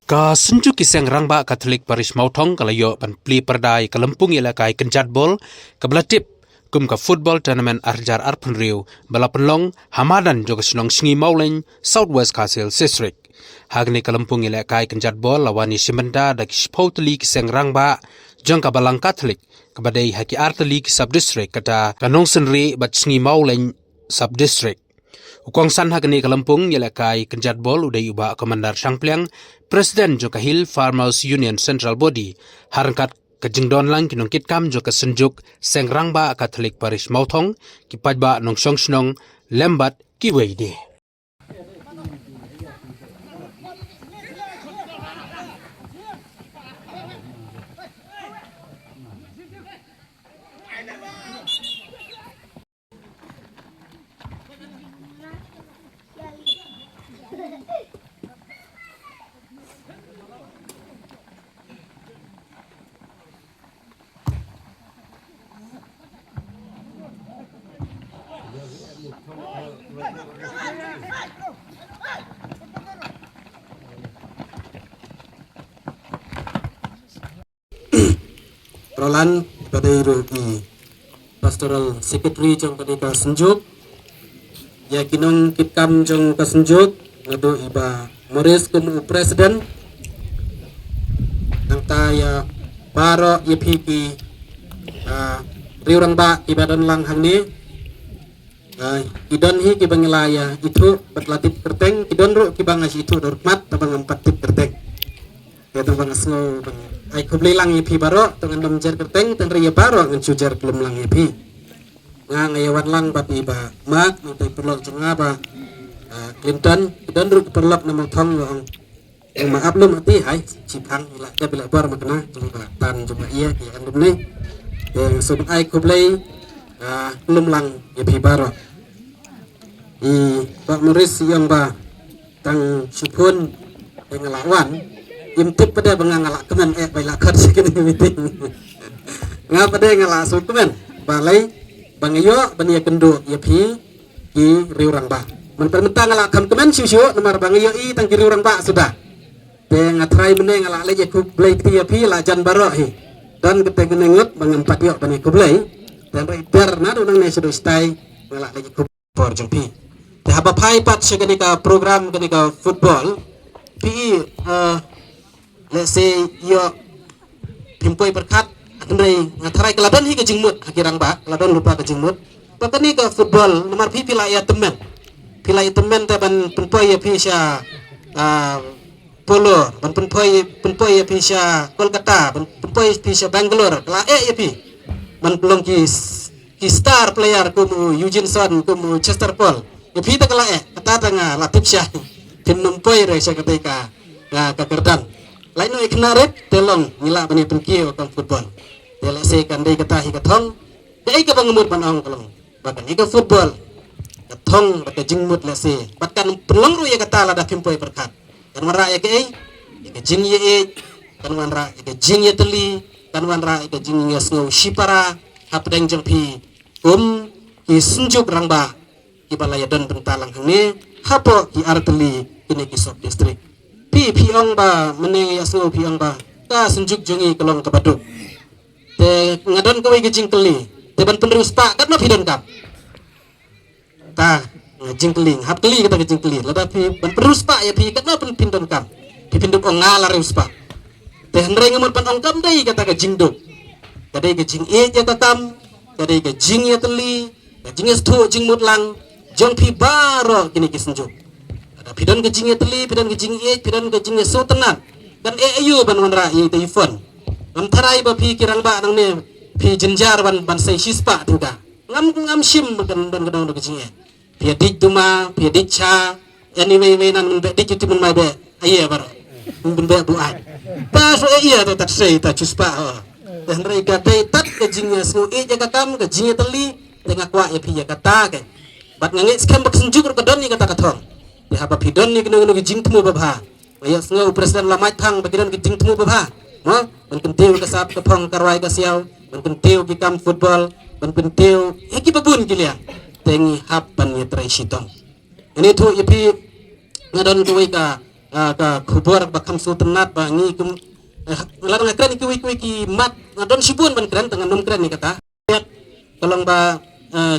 Ka senju kiseng rangba Katolik Paris Mautong kalayo pan pli perdai kalempung ila kai kenjat bol kabelatip kum ka football tournament arjar arpenriu bala penlong hamadan juga senong singi mauleng Southwest Castle District. Hagni kalempung ila kai kenjat bol lawani simenda da kispautli kiseng rangba jang kabalang Katolik kabadai haki arteli ki sub district kata kanong senri bat singi mauleng sub district. Ukong san hagni kalempung yela kai kenjat bol udai uba komandar Sangpliang Presiden Joka Hill Farmers Union Central Body harangkat kejengdon lang kinongkit kam joka senjuk sengrangba Katolik Paris Mautong kipajba nong song lembat kiweide. Roland pada iruki Pastoral Secretary jong pada ka senjuk ya kinong kitkam jong ka senjuk ngado iba Morris kumu Presiden nang taya baro yepiki riurang ba ibadan lang hangni idon hi kibangilaya itu batlatip kerteng idon ru kibangas itu dormat tabang empatip kerteng ya tabang asno ai kubli lang yepi baro dengan domjer kerteng dan ria baro ngan sujar kelem lang yepi ngayawan lang bat iba mak nanti perlu jenga ba Clinton dan ruk perlap nama thong long maaf lu mati hai cipang ila ya bila bar makna jumpa tan jumpa iya ki andum ni yang sub ai kubli kelem lang yepi baro i Pak Morris yang ba tang supun yang lawan imtip pada bengangalak kemen baila kat sekini meeting ngapa pada ngalak su kemen balai bangayo bania kendo yapi ki riurang ba mentang ngalak kam kemen siu nomor bangayo i tang ki riurang ba sudah te ngatrai mene ngalak le ku blai ti yapi la jan baro hi dan kete genengut bangampat yo bani ku blai dan rider na do nang ne sudah stai ngalak le ku por jengpi te haba pai pat sekani ka program kani ka football pi let's say yo pimpoi berkat andrei ngatarai keladon hi kejingmut hakirang ba keladon lupa kejingmut pakani ke football nomor pi pilaya temen te ban pimpoi ya pisha polo ban pimpoi ya pisha Kolkata ban pimpoi pisha Bangalore kala ya pi ban pelong ki star player kumu Eugene Son kumu Chester Paul ya pi ta kala kata tanga latip syah tim numpoi re sya ketika kakerdan lain no iknaret telong ngila bani penkio kang football dele se kandai kata hi kathong dei ka bangemut banong kalong bakan ika football kathong baka jingmut la se bakan pelong ru ya kata lada pimpoi berkat kan wara ya ke ika jing ye kan wanra ika jing ye teli kan wanra ika jing ye snow shipara hapdeng jengpi isunjuk rangba ibalaya don bentalang hangni hapo ki arteli ini ki sub district piong ba meneng ya snow piong ba ka senjuk jongi kelong kabaduk te ngadon kawai gejingkeli te ban penerus pak kat no pidon kap ta jingkeling hap keli kata gejingkeli lada pi ban penerus pak ya pi kat no pindon kap pinduk ong ngala reus pak te hendreng ngamon pan ong kam dei kata gejingduk kadai gejing ya katam kadai gejing ya teli gejing ya stu jing mutlang jong pi baro kini kisenjuk pidon kejingnya teli, pidon kejingnya pidon kejingnya so tenang kan ayu ban wanra i telefon ngam tarai ba pi kirang ba nang ne pi jenjar ban sai sispa tuga ngam sim ban gadong kejingnya pi dik duma pi dik cha anyway nan mun be dik itu mun mai be aye bar mun be bu ai ta so iya to tat sei ta cuspa dan rai ka dei tat kejingnya so jaga kam kejingnya teli tengah kwa ya pi ya kata ke bat ngangit skam bak senjuk ko don ni kata kathong ya apa pidon ni kena jing temu babha ya senga presiden lamai thang bagidon jing temu babha mo ban kentiu ka sap ka phong karwai ka siaw ban kentiu ki kam football ban kentiu ki babun kilia tengi hap ban ya trai sitong ini tu yapi ngadon kuwi ka ka khubor ba kham su tenat ba ngi kum larang kren ki mat don sibun ban kren tangan nom kren ni kata kalong ba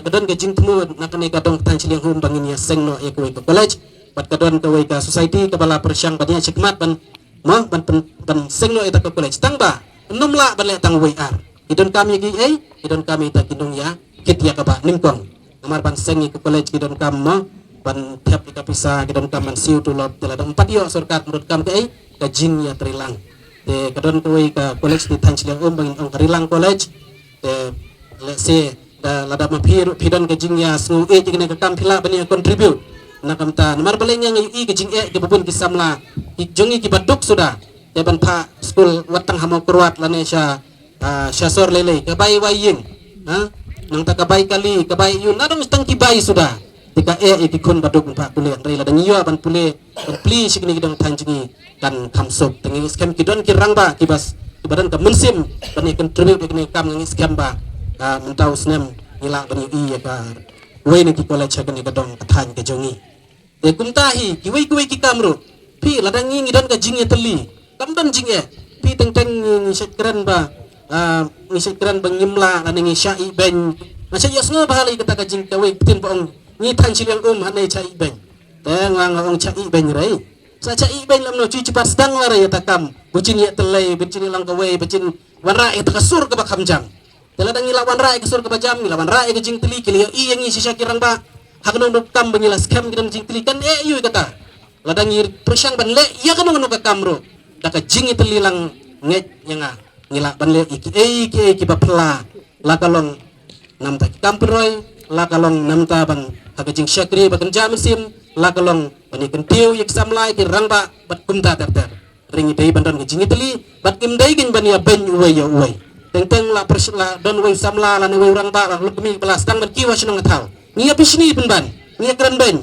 kadon ke jing temu nak ni kadong tan chiliang hum bangin ya seng no e kuwi ke college bat kadon ke we ka society ke bala persyang badnya cikmat ban mo ban seng no eta ke college tang ba nom la ban le tang we ar idon kami gi idon kami ta kinong ya kit ya ka ba nimkong amar ban seng ke college idon kam mo ban tiap kita pisah idon kam ban siu tu lot tela 4 yo surkat menurut kam ke ka jing ya trilang te kadon ke we ka college di tan chiliang hum bangin ong trilang college te let's say lada mapir pidan ke jingya su e jing ne kam phila bani contribute na kam ta mar baleng yang i ke jing e ke bubun ki samla ki jongi ki baduk sudah te ban pha school watang hamo kurwat lane sha sor lele ke bai waying ha nang ta ka bai kali ke bai yun na dong stang ki bai sudah tika e ki kun baduk pha kule rei lada ngiyo ban pule ban pli sikni dong tan jingi kan kamsok tengi scam ki don ki rangba ki bas ki badan ka mensim bani contribute ke kam ngi scam ba mentau snem nila bani iya ka we ni ki college ka ni kadong kathan ke jongi e kumtahi ki we ki kamru pi ladang ngi don ka jingi teli kam don jingi pi teng ni sekran ba ni sekran bang nyimla lan ngi syai ben masya yasngo bahali kata ka jing ka we tin bong ni tan chiliang hanai chai ben teng wang chai ben rei sa chai ben lam no cu cepat sedang la ya takam bucin ya telai bucin lang ka we bucin wanra eta kasur ka bakam jang teladang ilawan rai kesur ke bajam ilawan rai ke jing teli kili i yang isi syakirang ba hakno kam bangilas kam gidan jing teli kan yu kata ladang ir persyang ban le ya kan ngono ka kamro da ka jing teli lang nget yanga ngila ban le ki ba pela la kalong nam ta kamproy la kalong nam ta bang haka jing syakri ba kan jamsim la kalong bani kan tiu yak samlai ki rangba bat kumta ter ringi dei bandon ke jing teli bat kim dei gin ban ya ben uwe ya uwe teng la persla don we samla la ne we urang ba la lukmi belas tang ban kiwa senang tahu ni apa sini penban ni keren ben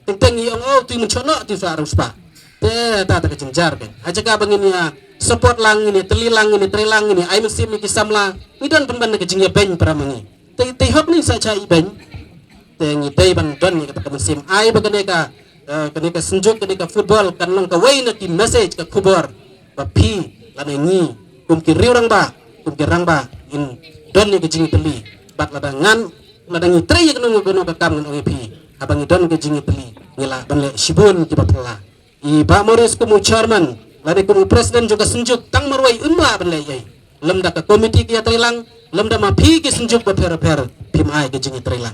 teng yang tu mencono tu harus pa te ta kejenjar ben aja ka bangin ya support lang ini telilang ini trilang ini ai musim ni samla ni don penban ke jingya ben pramangi te hop ni sa chai ben te ni te ban don ni kata musim ai bagane ka kenika senjuk kenika football kan lang ka we na ki message ka kubor ba pi la ni kum ki riurang ba gerang ba in don ni kejing teli bat ladangan ladangi trei yak nungu gono ka kam ngon opi abang don kejing teli ngila ban le sibun ki batla i ba moris kumu chairman lade kumu presiden juga senjuk tang marwai umla ban le yai lemda ka komiti ki trilang lemda ma phi ki senjuk ba per pim ai kejing trilang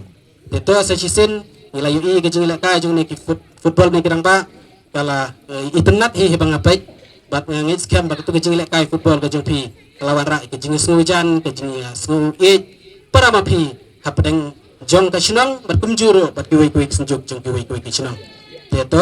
itu sa sisen ngila yu i kejing la ka jung ni ki football ni kirang ba kala internet hi bang apai bat ngit scam ba tu kejing la kai football ka jung phi lawan rak ke jenis hujan ke jenis para mapi hapadeng jong ka senang berkumjuro bat kuwi senjuk jong kuwi senang teto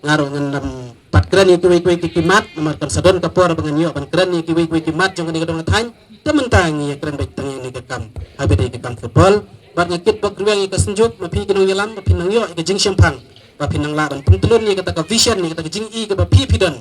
ngaruh ngendam pat kran ni kuwi kimat nomor kan sadon ka por bangan yo ban kran ni kuwi kimat jong ni kadong than tementang ya kran baik tang ni ke kam habede ke kam football bat ngikit bak ruang ke senjuk mapi kenong yelam mapi nang yo ke jing sempang mapi nang la ban pentelun ni kata ka vision ni kata ka jing i ke mapi pidon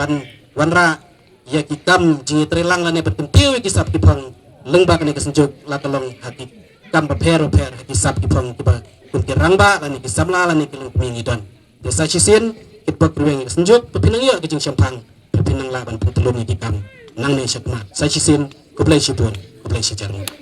ban wanra ya kikam jingi trilang lane berkentiu kisap kipang lengbak ne kesenjuk la kalong haki kam per haki sap kipang kiba kun kirangba lane kisamla lane kelung mingidon desa cisin kitbak ruweng kesenjuk pepinang yo kejing syampang pepinang laban pentelun ni kikam nang ne syakma sa cisin kublai sibun kublai sejarah